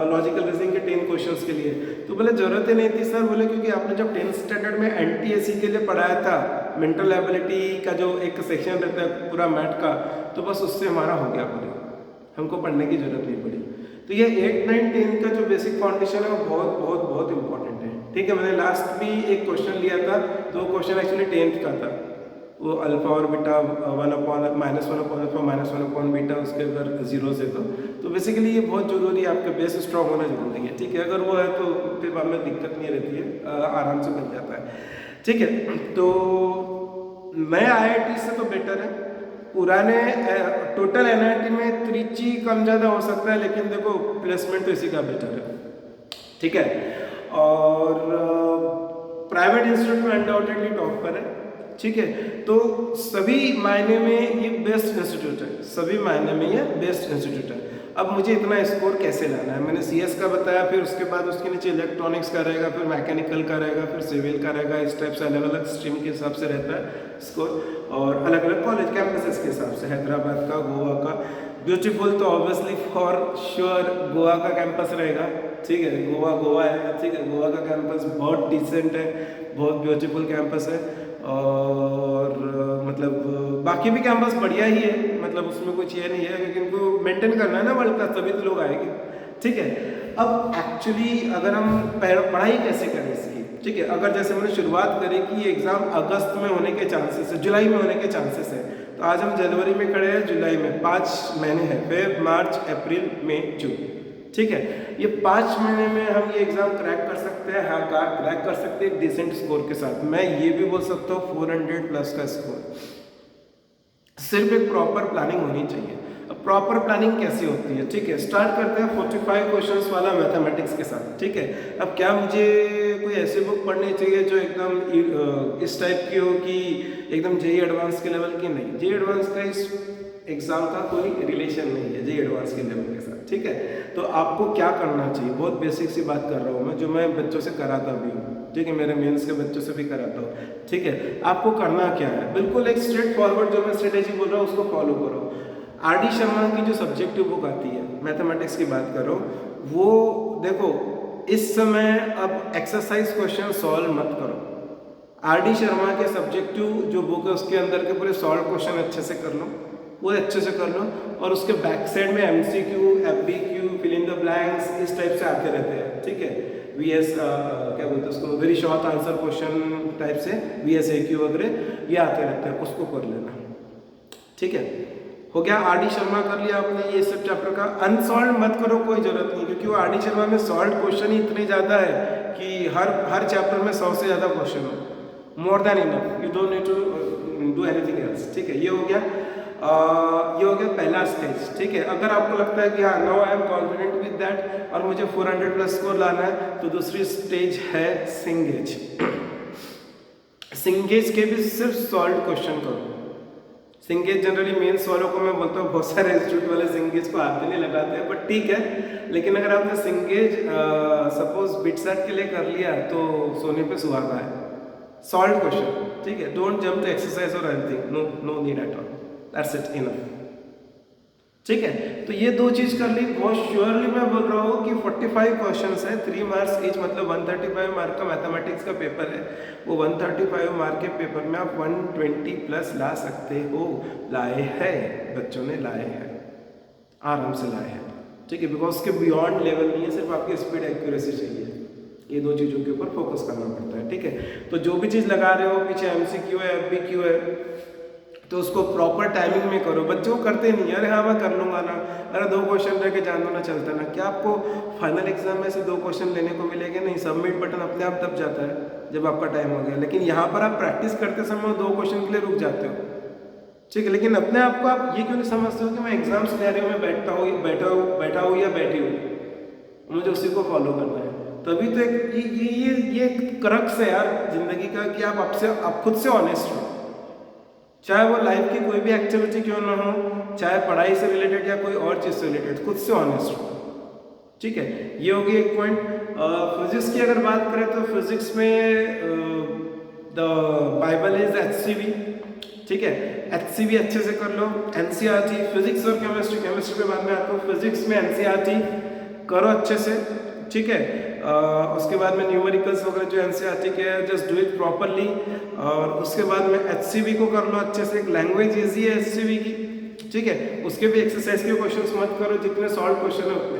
लॉजिकल रीजनिंग के 10 क्वेश्चंस के लिए, तो बोले ज़रूरत ही नहीं थी सर, बोले क्योंकि आपने जब 10th स्टैंडर्ड में एनटीएससी के लिए पढ़ाया था, मेंटल एबिलिटी का जो एक सेक्शन रहता है पूरा मैथ का, तो बस उससे हमारा हो गया, बोले हमको पढ़ने की ज़रूरत नहीं पड़ी। तो ये 8, 9, 10 का जो बेसिक फाउंडेशन है वो बहुत बहुत बहुत इंपॉर्टेंट है, ठीक है। मैंने लास्ट भी एक क्वेश्चन लिया था, तो क्वेश्चन एक्चुअली 10th का था, वो अल्फा और बीटा 1/-1 बीटा उसके अगर 0 से तो बेसिकली ये बहुत जरूरी है, आपका बेस स्ट्रॉन्ग होना जरूरी है, ठीक है। अगर वो है तो फिर बाद में दिक्कत नहीं रहती है, आराम से बन जाता है। ठीक है, तो नए आईआईटी से तो बेटर है। पुराने टोटल एनआईटी में त्रिची कम ज़्यादा हो सकता है, लेकिन देखो प्लेसमेंट तो इसी का बेटर है। ठीक है, और प्राइवेट इंस्टीट्यूट में अनडाउटेडली टॉप पर है। ठीक है, तो सभी मायने में ये बेस्ट इंस्टीट्यूट है, सभी मायने में ये बेस्ट इंस्टीट्यूट है। अब मुझे इतना स्कोर कैसे लाना है, मैंने सीएस का बताया, फिर उसके बाद उसके नीचे इलेक्ट्रॉनिक्स का रहेगा, फिर मैकेनिकल का रहेगा, फिर सिविल का रहेगा। इस टाइप से अलग अलग स्ट्रीम के हिसाब से रहता है स्कोर, और अलग अलग कॉलेज कैंपसेस के हिसाब से, हैदराबाद का, गोवा का। ब्यूटीफुल तो ऑब्वियसली फॉर श्योर गोवा का कैंपस रहेगा। ठीक है, गोवा है। ठीक है, गोवा का कैंपस बहुत डिसेंट है, बहुत ब्यूटीफुल कैंपस है, और मतलब बाकी भी कैंपस बढ़िया ही है, मतलब उसमें कुछ ये नहीं है, लेकिन इनको मेंटेन करना है ना वर्ल्ड क्लास, तभी तो लोग आएंगे। ठीक है, अब एक्चुअली अगर हम पढ़ाई कैसे करें इसकी, ठीक है, अगर जैसे मैंने शुरुआत करी कि ये एग्ज़ाम अगस्त में होने के चांसेस है, जुलाई में होने के चांसेस है, तो आज हम जनवरी में खड़े हैं, जुलाई में 5 महीने हैं, फेब, मार्च, अप्रैल, मई, जून। ठीक है, ये 5 महीने में हम ये एग्ज़ाम क्रैक कर सकते हैं। हाँ, क्रैक कर सकते हैं डिसेंट स्कोर के साथ। मैं ये भी बोल सकता हूँ 400 प्लस का स्कोर। सिर्फ एक प्रॉपर प्लानिंग होनी चाहिए। अब प्रॉपर प्लानिंग कैसे होती है, ठीक है, स्टार्ट करते हैं 45 क्वेश्चंस वाला मैथमेटिक्स के साथ। ठीक है, अब क्या मुझे कोई ऐसी बुक पढ़नी चाहिए जो एकदम इस टाइप की हो कि एकदम जेईई एडवांस के लेवल की? नहीं, जेईई एडवांस का इस एग्जाम का कोई रिलेशन नहीं है जेईई एडवांस के लेवल के साथ। ठीक है, तो आपको क्या करना चाहिए, बहुत बेसिक सी बात कर रहा हूँ मैं, जो मैं बच्चों से कराता भी हूँ। ठीक है, मेरे मेंस के बच्चों से भी कराता हूँ। ठीक है, आपको करना क्या है, बिल्कुल एक स्ट्रेट फॉरवर्ड जो मैं स्ट्रेटेजी बोल रहा हूँ उसको फॉलो करो। आर डी शर्मा की जो सब्जेक्टिव बुक आती है, मैथमेटिक्स की बात करो, वो देखो इस समय अब एक्सरसाइज क्वेश्चन सॉल्व मत करो। आर डी शर्मा के सब्जेक्टिव जो बुक है उसके अंदर के पूरे सॉल्व क्वेश्चन अच्छे से कर लो, वो अच्छे से कर लो, और उसके बैक साइड में MCQ, FBQ, fill in the blanks इस टाइप से आते रहते हैं। ठीक है, वीएस क्या बोलते हैं उसको, very short answer question type से, वीएसएक्यू वगैरह ये आते रहते हैं, उसको कर लेना। ठीक है, हो गया, आर डी शर्मा कर लिया आपने ये सब चैप्टर का। अनसॉल्व मत करो, कोई जरूरत नहीं, क्योंकि वो आर डी शर्मा में सॉल्व क्वेश्चन ही इतने ज़्यादा है कि हर चैप्टर में 100 से ज़्यादा क्वेश्चन हो, more than enough, you don't need to do anything else. ठीक है, ये हो गया पहला स्टेज। ठीक है, अगर आपको लगता है कि हाँ now I am confident with that और मुझे 400 प्लस स्कोर लाना है, तो दूसरी स्टेज है सिंगेज। सिंगेज के भी सिर्फ सॉल्व क्वेश्चन करो। सिंगेज जनरली मेंस वालों को मैं बोलता हूँ, बहुत सारे इंस्टीट्यूट वाले सिंगेज को हाथ नहीं लगाते हैं, बट ठीक है, लेकिन अगर आपने सिंगेज सपोज बिटसेट के लिए कर लिया तो सोने पे सुहागा है। सॉल्व क्वेश्चन, ठीक है, डोंट जंप द एक्सरसाइज और anything, no need at all, that's it, enough. ठीक है, तो ये दो चीज कर ली। बहुत श्योरली मैं बोल रहा हूँ कि 45 क्वेश्चंस है, 3 मार्क्स ईच, मतलब 135 मार्क का मैथमेटिक्स का पेपर है। वो 135 मार्क के पेपर में आप 120 प्लस ला सकते हो। लाए हैं बच्चों ने, लाए हैं, आराम से लाए हैं। ठीक है, बिकॉज उसके बियॉन्ड लेवल नहीं है, सिर्फ आपकी स्पीड एक्यूरेसी चाहिए। ये दो चीज़ों के ऊपर फोकस करना पड़ता है। ठीक है, तो जो भी चीज़ लगा रहे हो, पीछे एमसीक्यू है, एफबीक्यू है, तो उसको प्रॉपर टाइमिंग में करो। बच्चों करते नहीं, अरे हाँ मैं कर लूँगा ना, अरे 2 क्वेश्चन रह के जान दो ना, चलता ना। क्या आपको फाइनल एग्जाम में से 2 क्वेश्चन लेने को मिलेंगे? नहीं, सबमिट बटन अपने आप दब जाता है जब आपका टाइम हो गया। लेकिन यहाँ पर आप प्रैक्टिस करते समय 2 क्वेश्चन के लिए रुक जाते हो। ठीक है, लेकिन अपने आप को आप ये क्यों नहीं समझते हो कि मैं एग्जाम सिनेरियो में बैठा हूँ या बैठी हूँ, मुझे उसी को फॉलो करना है। तभी तो ये क्रक्स है यार जिंदगी का, कि आप खुद से ऑनेस्ट हो, चाहे वो लाइफ की कोई भी एक्टिविटी क्यों ना हो, चाहे पढ़ाई से रिलेटेड या कोई और चीज़ से रिलेटेड, खुद से ऑनेस्ट हो। ठीक है, ये होगी एक पॉइंट। फिजिक्स की अगर बात करें तो फिजिक्स में द बाइबल इज HCV। ठीक है, HCV अच्छे से कर लो। NCERT, फिजिक्स और केमिस्ट्री पे बाद में आता हूँ। फिजिक्स में NCERT करो अच्छे से। ठीक है, उसके बाद में न्यूमेरिकल्स वगैरह जो NCERT के है, जस्ट डू इट प्रॉपरली। और उसके बाद में HCV को कर लो अच्छे से। एक लैंग्वेज ईजी है HCV की। ठीक है, उसके भी एक्सरसाइज के क्वेश्चंस मत करो, जितने सॉल्व क्वेश्चन है उतने।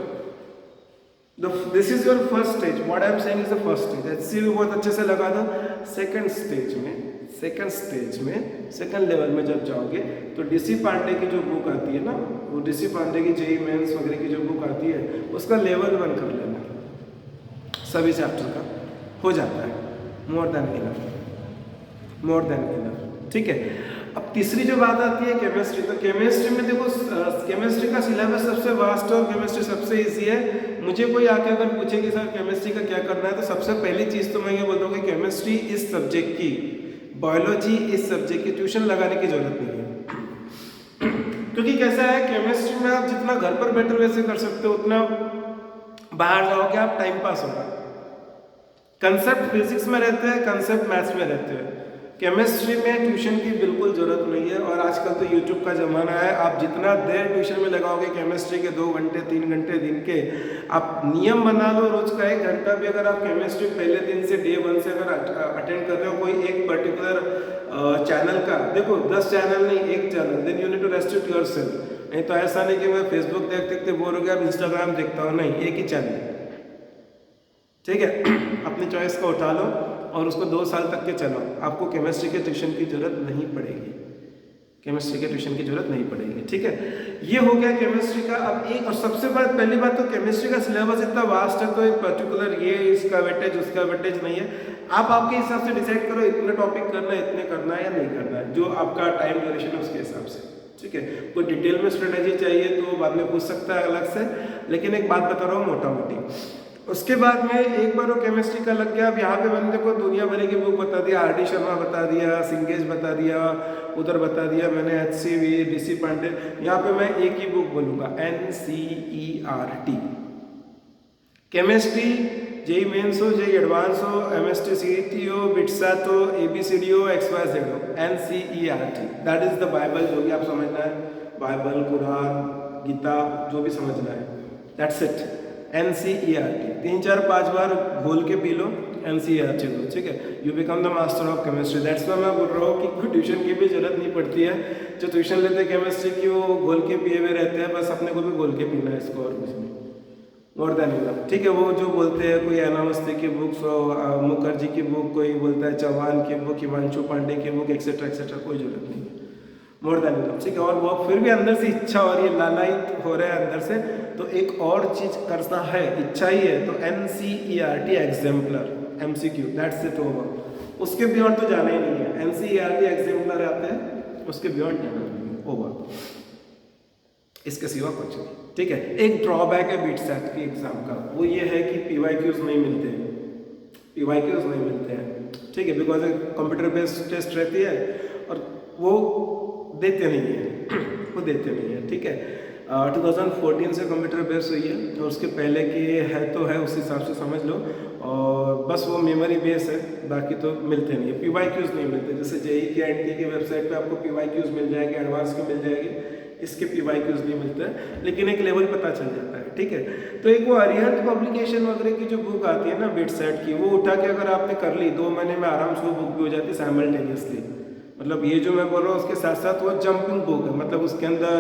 This is your first stage, what I am saying is the first stage. HCV बहुत अच्छे से लगा दो। सेकंड लेवल में जब जाओगे तो DC पांडे की जो बुक आती है ना, वो DC पांडे की जेईई मेंस वगैरह की जो बुक आती है, उसका लेवल 1 कर लेना, सभी चैप्टर का हो जाता है, मोर देन इनफ। मोर देन इनफ। ठीक है, अब तीसरी जो बात आती है केमिस्ट्री, तो केमिस्ट्री में देखो केमिस्ट्री का सिलेबस सबसे वास्ट है और केमिस्ट्री सबसे इजी है। मुझे कोई आके अगर पूछे कि सर केमिस्ट्री का क्या करना है, तो सबसे पहली चीज़ तो मैं ये बोलता हूँ कि केमिस्ट्री इस सब्जेक्ट की, बायोलॉजी इस सब्जेक्ट की ट्यूशन लगाने की जरूरत नहीं है। क्योंकि कैसा है, केमिस्ट्री में आप जितना घर पर बैठे वैसे कर सकते हो, उतना बाहर जाओगे आप टाइम पास होगा। कंसेप्ट फिजिक्स में रहते हैं, कंसेप्ट मैथ्स में रहते हैं। केमिस्ट्री में ट्यूशन की बिल्कुल ज़रूरत नहीं है। और आजकल तो यूट्यूब का ज़माना है, आप जितना देर ट्यूशन में लगाओगे केमिस्ट्री के 2 घंटे 3 घंटे दिन के, आप नियम बना लो रोज़ का 1 घंटा भी अगर आप केमिस्ट्री पहले दिन से डे 1 से अगर अटेंड कर रहे हो कोई एक पर्टिकुलर चैनल का, देखो 10 चैनल नहीं, एक channel, then you need to restrict yourself. नहीं तो ऐसा नहीं कि मैं फेसबुक देखते देखते बोर हो गया, अब इंस्टाग्राम देखता हूँ, नहीं, एक ही चैनल। ठीक है, अपनी चॉइस का उठा लो और उसको 2 साल तक के चलो, आपको केमिस्ट्री के ट्यूशन की जरूरत नहीं पड़ेगी, केमिस्ट्री के ट्यूशन की जरूरत नहीं पड़ेगी। ठीक है, ये हो गया केमिस्ट्री का। अब एक और सबसे पहली बात तो केमिस्ट्री का सिलेबस इतना वास्ट है, तो एक पर्टिकुलर ये इसका वेटेज उसका वेटेज नहीं है। आप आपके हिसाब से डिसाइड करो इतने टॉपिक करना है, इतने करना है या नहीं करना है, जो आपका टाइम ड्यूरेशन है उसके हिसाब से। ठीक है, कोई डिटेल में स्ट्रेटेजी चाहिए तो बाद में पूछ सकता है अलग से, लेकिन एक बात बता रहा हूँ मोटा मोटी। उसके बाद में एक बार वो केमिस्ट्री का लग गया, अब यहाँ पे मैंने देखो दुनिया भर की बुक बता दिया, आर डी शर्मा बता दिया, सिंगेज बता दिया, उधर बता दिया मैंने HCV, DC पांडे। यहाँ पे मैं एक ही बुक बोलूँगा, NCERT। केमिस्ट्री जेई मेन्स हो, जेई एडवांस हो, MST CET हो, बिट्सैट हो, ABCD हो, XYZ हो, NCERT that is the Bible. जो भी आप समझना है, बाइबल, कुरान, गीता, जो भी समझना है, दैट्स इट। NCERT 3 4 5 बार घोल के पी लो, NCERT लो। ठीक है, you become the master of chemistry. That's why मैं बोल रहा हूँ कि कोई ट्यूशन की भी जरूरत नहीं पड़ती है। जो ट्यूशन लेते हैं केमिस्ट्री की वो घोल के पिए हुए रहते हैं, बस अपने को भी घोल के पीना है, इसको और कुछ नहीं, मोर देन इनफ। ठीक है, वो जो बोलते हैं कोई अनामस्ते की बुक्स, मुखर्जी की बुक, कोई बोलता है चौहान की बुक, हिमांशु पांडे की बुक, एक्सेट्रा एक्सेट्रा, कोई जरूरत नहीं है, मोर देन इनफ। ठीक है, और वो फिर भी अंदर से इच्छा हो रही है, लालायित हो रहा है अंदर से, तो एक और चीज करना है, इच्छा ही है, तो NCERT exemplar, MCQ, that's it over. उसके बियॉन्ड तो जाना ही नहीं है। NCERT एग्जाम्पलर आते हैं, उसके बियॉन्ड जाना नहीं है, ओवर, इसके सिवा कुछ नहीं। ठीक है, एक ड्रॉबैक है बिट्सैट की एग्जाम का, वो ये है कि PYQs नहीं मिलते हैं, PYQs नहीं मिलते हैं। ठीक है, बिकॉज कंप्यूटर बेस्ड टेस्ट रहती है और वो देते नहीं है, वो देते नहीं है। ठीक है, 2014 से कंप्यूटर बेस्ड हुई है, और उसके पहले की है तो है, उस हिसाब से समझ लो, और बस वो मेमोरी बेस है, बाकी तो मिलते नहीं है। PYQs नहीं मिलते, जैसे JEE की NT की वेबसाइट पे आपको PYQs मिल जाएगी, एडवांस की मिल जाएगी, इसके PYQs नहीं मिलते हैं, लेकिन एक लेवल पता चल जाता है। ठीक है, तो एक वो अरिहंत पब्लिकेशन वगैरह की जो बुक आती है ना बिट्सैट की, वो उठा के अगर आपने कर ली 2 महीने में आराम से वो बुक भी हो जाती है साइमल्टेनियसली। मतलब ये जो मैं बोल रहा हूँ उसके साथ साथ वो जंपिंग बुक है, मतलब उसके अंदर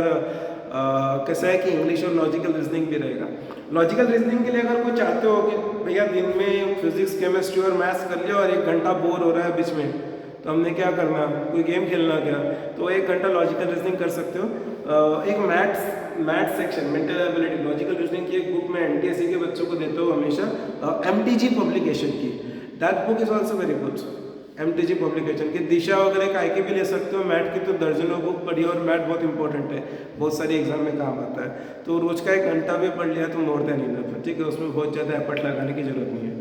कैसा है कि इंग्लिश और लॉजिकल रीजनिंग भी रहेगा। लॉजिकल रीजनिंग के लिए अगर कोई चाहते हो कि भैया दिन में फिजिक्स, केमिस्ट्री और मैथ्स कर लिया और 1 घंटा बोर हो रहा है बीच में, तो हमने क्या करना, कोई गेम खेलना क्या, तो 1 घंटा लॉजिकल रीजनिंग कर सकते हो। एक maths section, mental ability, logical reasoning की एक बुक मैं NTSC के बच्चों को देता हूँ हमेशा, MTG पब्लिकेशन की, that book is also very good. MTG publication की दिशा वगैरह का की भी ले सकते हो। मैथ की तो दर्जनों बुक पढ़ी, और मैथ बहुत इंपॉर्टेंट है, बहुत सारी एग्जाम में काम आता है, तो रोज का 1 घंटा भी पढ़ लिया तो मोर देन इनफ है। ठीक है, उसमें बहुत ज़्यादा एफर्ट लगाने की जरूरत नहीं है।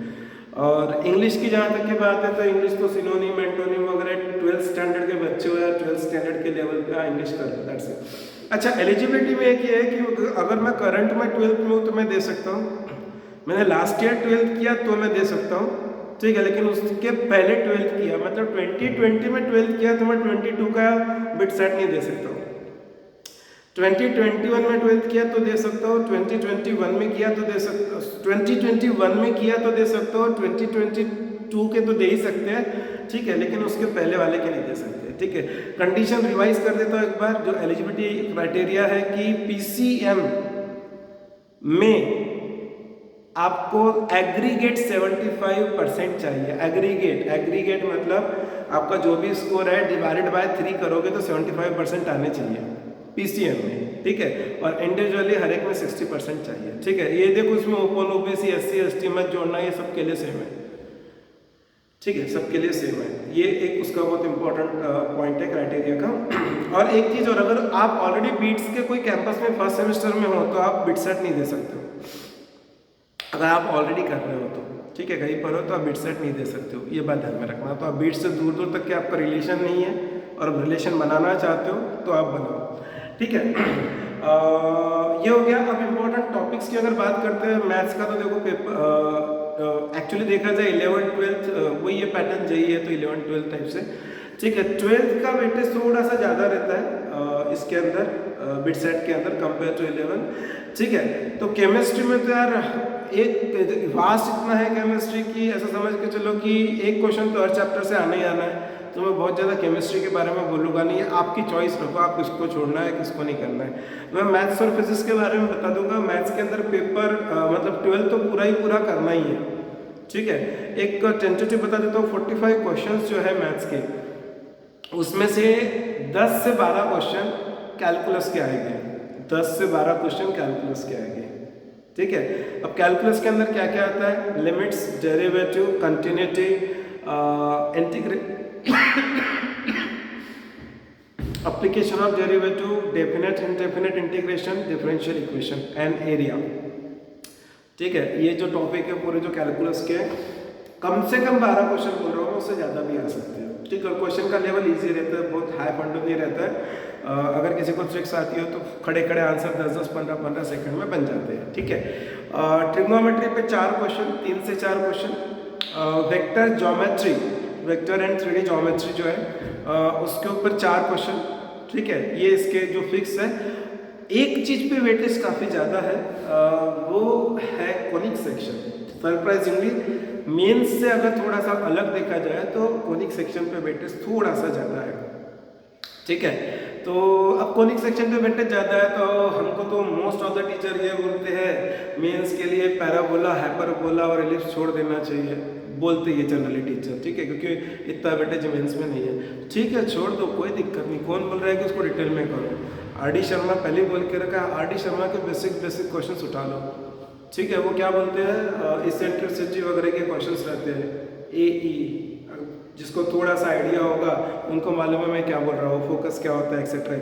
और इंग्लिश की जहाँ तक की बात है, तो इंग्लिश तो सिनोनिम, एंटोनिम वगैरह 12th स्टैंडर्ड के बच्चे हो या 12th स्टैंडर्ड के लेवल पे इंग्लिश कर लो, दैट्स इट। अच्छा, एलिजिबिलिटी में एक ये है कि अगर मैं करंट में 12th में हूँ तो मैं दे सकता हूँ, मैंने लास्ट ईयर 12th किया तो मैं दे सकता हूँ। ठीक है, लेकिन उसके पहले 12th किया, मतलब 2020 में 12th किया तो मैं 22 का बिट्सैट नहीं दे सकता हूँ। 2021 में 12th किया तो दे सकता हूँ, 2021 में किया तो दे सकता हूँ, 2021 में किया तो दे सकता हूँ, 2022 के तो दे ही सकते हैं। ठीक है, लेकिन उसके पहले वाले के नहीं दे सकते। ठीक है, कंडीशन रिवाइज कर देता हूँ एक बार। जो एलिजिबिलिटी क्राइटेरिया है कि PCM में आपको एग्रीगेट 75% चाहिए। एग्रीगेट मतलब आपका जो भी स्कोर है डिवाइडेड बाय 3 करोगे तो 75% आने चाहिए PCM में। ठीक है, और इंडिविजुअली हर एक में 60% चाहिए। ठीक है, ये देखो इसमें ओपन, OBC, SC, ST मत जोड़ना, ये सब के लिए सेम है। ठीक है, सबके लिए सेम है। ये एक उसका बहुत इंपॉर्टेंट पॉइंट है क्राइटेरिया का। और एक चीज़ और, अगर आप ऑलरेडी बीट्स के कोई कैंपस में फर्स्ट सेमेस्टर में हो तो आप बिट सेट नहीं दे सकते हो, अगर आप ऑलरेडी कर रहे हो तो। ठीक है, कहीं पर हो तो आप बिट सेट नहीं दे सकते हो, ये बात ध्यान में रखना। तो आप बीट से दूर दूर तक के आपका रिलेशन नहीं है और रिलेशन बनाना चाहते हो तो आप बनाओ। ठीक है, ये हो गया। अब इम्पोर्टेंट टॉपिक्स की अगर बात करते हैं मैथ्स का, तो देखो पेपर एक्चुअली देखा जाए 11th-12th वही ये पैटर्न चाहिए है, तो 11th-12th टाइप से। ठीक है, 12th का वेटेज थोड़ा सा ज़्यादा रहता है इसके अंदर बिट सेट के अंदर कंपेयर टू 11। ठीक है, तो केमिस्ट्री में तो यार एक वास्ट इतना है केमिस्ट्री की, ऐसा समझ के चलो कि एक क्वेश्चन तो हर चैप्टर से आना ही आना है। तो मैं बहुत ज़्यादा केमिस्ट्री के बारे में बोलूँगा नहीं, आपकी चॉइस रखो आप किसको छोड़ना है किसको नहीं करना है। मैं मैथ्स और फिजिक्स के बारे में बता दूंगा। मैथ्स के अंदर पेपर मतलब 12 तो पूरा ही पूरा करना ही है। ठीक है, एक टेंटेटिव बता देता हूँ, 45 क्वेश्चन जो है मैथ्स के, उसमें से 10 से 12 क्वेश्चन कैलकुलस के आएंगे। 10 से 12 क्वेश्चन कैलकुलस के आएंगे। ठीक है, अब कैलकुलस के अंदर क्या क्या आता है, limits, derivative, continuity, integrate, application of derivative, definite indefinite integration, differential equation and area। ठीक है, ये जो टॉपिक है पूरे जो कैलकुलस के, कम से कम 12 क्वेश्चन बोल रहा हूँ, उससे ज़्यादा भी आ सकते हैं। ठीक है, क्वेश्चन का लेवल इजी रहता है, बहुत हाई फंड नहीं रहता है। अगर किसी को ट्रिक्स आती हो तो खड़े खड़े आंसर 10-10, 15-15 सेकंड में बन जाते हैं। ठीक है, ट्रिग्नोमेट्री पे 4 क्वेश्चन, 3 से 4 question. Vector geometry, vector and 3D geometry जो है उसके ऊपर 4 क्वेश्चन। ठीक है, ये इसके जो फिक्स है। एक चीज पे वेटेज काफी ज्यादा है, वो है कोनिक सेक्शन। सरप्राइजिंगली मेंस से अगर थोड़ा सा अलग देखा जाए तो कोनिक सेक्शन पे वेटेज थोड़ा सा ज्यादा है। ठीक है, तो अब कोनिक सेक्शन पे वेटेज ज़्यादा है तो हमको तो मोस्ट ऑफ द टीचर ये बोलते हैं मेंस के लिए पैराबोला, हाइपरबोला और एलिप्स छोड़ देना चाहिए, बोलते ही जनरली टीचर। ठीक है, क्योंकि इतना वेटेज मेंस में नहीं है। ठीक है, छोड़ दो, कोई दिक्कत नहीं। कौन बोल रहा है कि उसको डिटेल में करो? आर.डी. शर्मा पहले बोल के रखा, आर.डी. शर्मा के बेसिक क्वेश्चन उठा लो। ठीक है, वो क्या बोलते हैं, इसेंट्रिसिटी वगैरह के क्वेश्चन रहते हैं। ए जिसको थोड़ा सा आइडिया होगा उनको मालूम है मैं क्या बोल रहा हूँ, फोकस क्या होता है, एक्सेट्रा,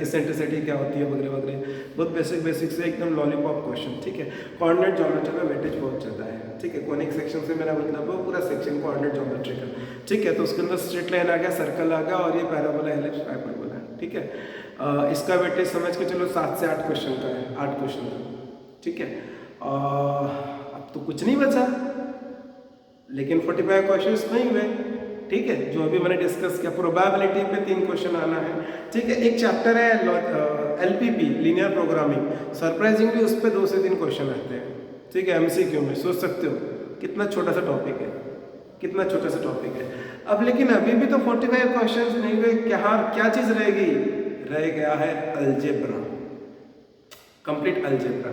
इसेंट्रिसिटी क्या होती है वगैरह वगैरह, बहुत बेसिक से एकदम लॉलीपॉप क्वेश्चन। ठीक है, कोऑर्डिनेट ज्योमेट्री में वेटेज बहुत ज़्यादा है। ठीक है, कोनिक सेक्शन से मेरा मतलब है पूरा सेक्शन कोऑर्डिनेट ज्योमेट्री का। ठीक है, तो उसके अंदर स्ट्रेट लाइन आ गया, सर्कल आ गया और ये पैराबोला, एलिप्स, हाइपरबोला। ठीक है, इसका वेटेज समझ के चलो 7 से 8 क्वेश्चन का है, 8 क्वेश्चन का। ठीक है, अब तो कुछ नहीं बचा, लेकिन 45 क्वेश्चंस नहीं हुए। ठीक है, जो अभी मैंने डिस्कस किया, प्रोबेबिलिटी पे 3 क्वेश्चन आना है। ठीक है, एक चैप्टर है LPP, लीनियर प्रोग्रामिंग, सरप्राइजिंगली उस पर 2 से 3 क्वेश्चन आते हैं। ठीक है, MCQ में, सोच सकते हो कितना छोटा सा टॉपिक है, कितना छोटा सा टॉपिक है। अब लेकिन अभी भी तो 45 क्वेश्चंस नहीं हुए, क्या चीज़ रहेगी? रह गया है अलजेब्रा, कंप्लीट अलजेब्रा।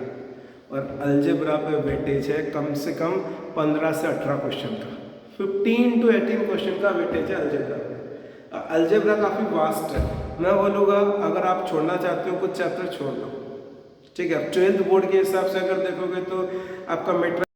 और अलजेब्रा पे वेटेज है कम से कम 15 से 18 क्वेश्चन का, 15 to 18 क्वेश्चन का वेटेज है अलजेब्रा पे। अलजेब्रा काफ़ी वास्ट है। मैं बोलूँगा अगर आप छोड़ना चाहते हो कुछ चैप्टर छोड़ दो। ठीक है, 12th बोर्ड के हिसाब से अगर देखोगे तो आपका मेट्रिक